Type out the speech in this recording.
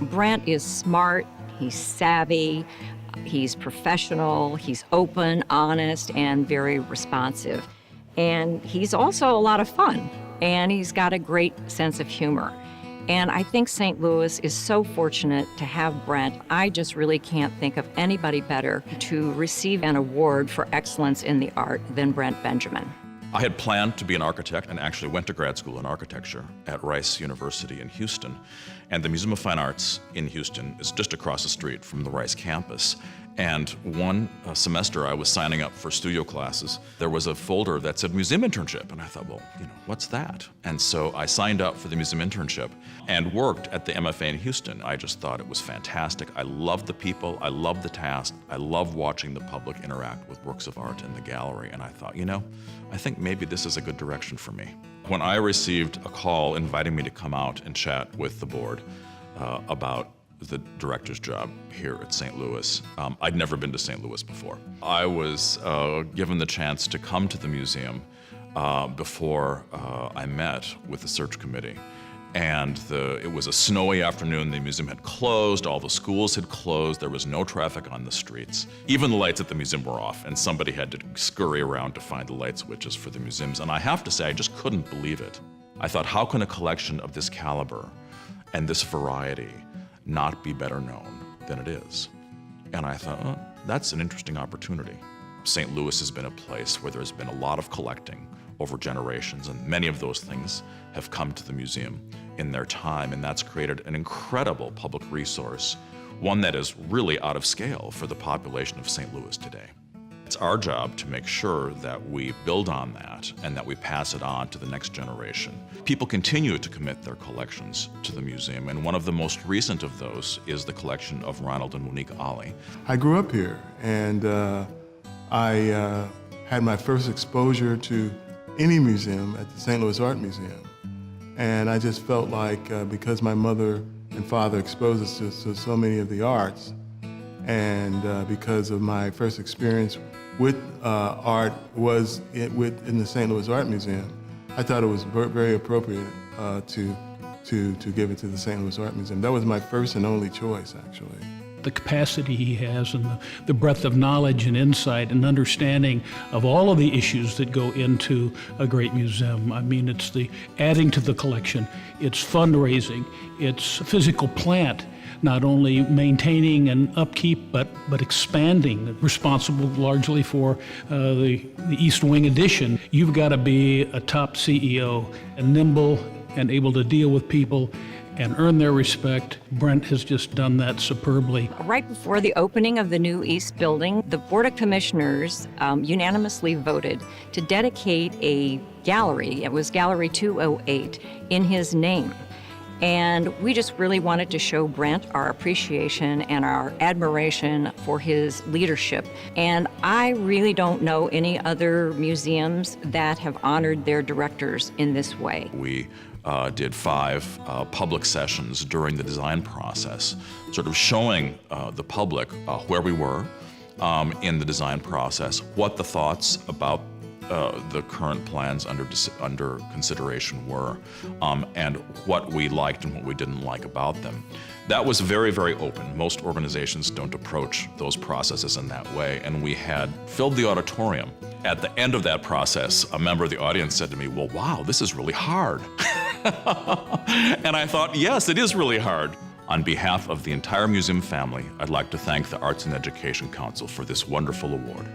Brent is smart, he's savvy, he's professional, he's open, honest, and very responsive. And he's also a lot of fun, and he's got a great sense of humor. And I think St. Louis is so fortunate to have Brent. I just really can't think of anybody better to receive an award for excellence in the art than Brent Benjamin. I had planned to be an architect and actually went to grad school in architecture at Rice University in Houston. And the Museum of Fine Arts in Houston is just across the street from the Rice campus. And one semester I was signing up for studio classes. There was a folder that said museum internship. And I thought, well, what's that? And so I signed up for the museum internship and worked at the MFA in Houston. I just thought it was fantastic. I loved the people, I loved the task, I loved watching the public interact with works of art in the gallery. And I thought, I think maybe this is a good direction for me. When I received a call inviting me to come out and chat with the board about the director's job here at St. Louis. I'd never been to St. Louis before. I was given the chance to come to the museum before I met with the search committee. And it was a snowy afternoon. The museum had closed, all the schools had closed, there was no traffic on the streets. Even the lights at the museum were off, and somebody had to scurry around to find the light switches for the museums. And I have to say, I just couldn't believe it. I thought, how can a collection of this caliber and this variety not be better known than it is? And I thought, that's an interesting opportunity. St. Louis has been a place where there's been a lot of collecting over generations, and many of those things have come to the museum in their time, and that's created an incredible public resource, one that is really out of scale for the population of St. Louis today. It's our job to make sure that we build on that and that we pass it on to the next generation. People continue to commit their collections to the museum, and one of the most recent of those is the collection of Ronald and Monique Ollie. I grew up here, and I had my first exposure to any museum at the St. Louis Art Museum. And I just felt like because my mother and father exposed us to so many of the arts, and because of my first experience with art was in the St. Louis Art Museum, I thought it was very appropriate to give it to the St. Louis Art Museum. That was my first and only choice, actually. The capacity he has and the breadth of knowledge and insight and understanding of all of the issues that go into a great museum. I mean, it's the adding to the collection, it's fundraising, it's physical plant, not only maintaining and upkeep, but expanding, responsible largely for the East Wing addition. You've got to be a top CEO, and nimble and able to deal with people and earn their respect. Brent has just done that superbly. Right before the opening of the new East Building, the Board of Commissioners unanimously voted to dedicate a gallery, it was Gallery 208, in his name. And we just really wanted to show Brent our appreciation and our admiration for his leadership. And I really don't know any other museums that have honored their directors in this way. We did 5 public sessions during the design process, sort of showing the public where we were in the design process, what the thoughts about the current plans under consideration were, and what we liked and what we didn't like about them. That was very, very open. Most organizations don't approach those processes in that way, and we had filled the auditorium. At the end of that process, a member of the audience said to me, well, wow, this is really hard. And I thought, yes, it is really hard. On behalf of the entire museum family, I'd like to thank the Arts and Education Council for this wonderful award.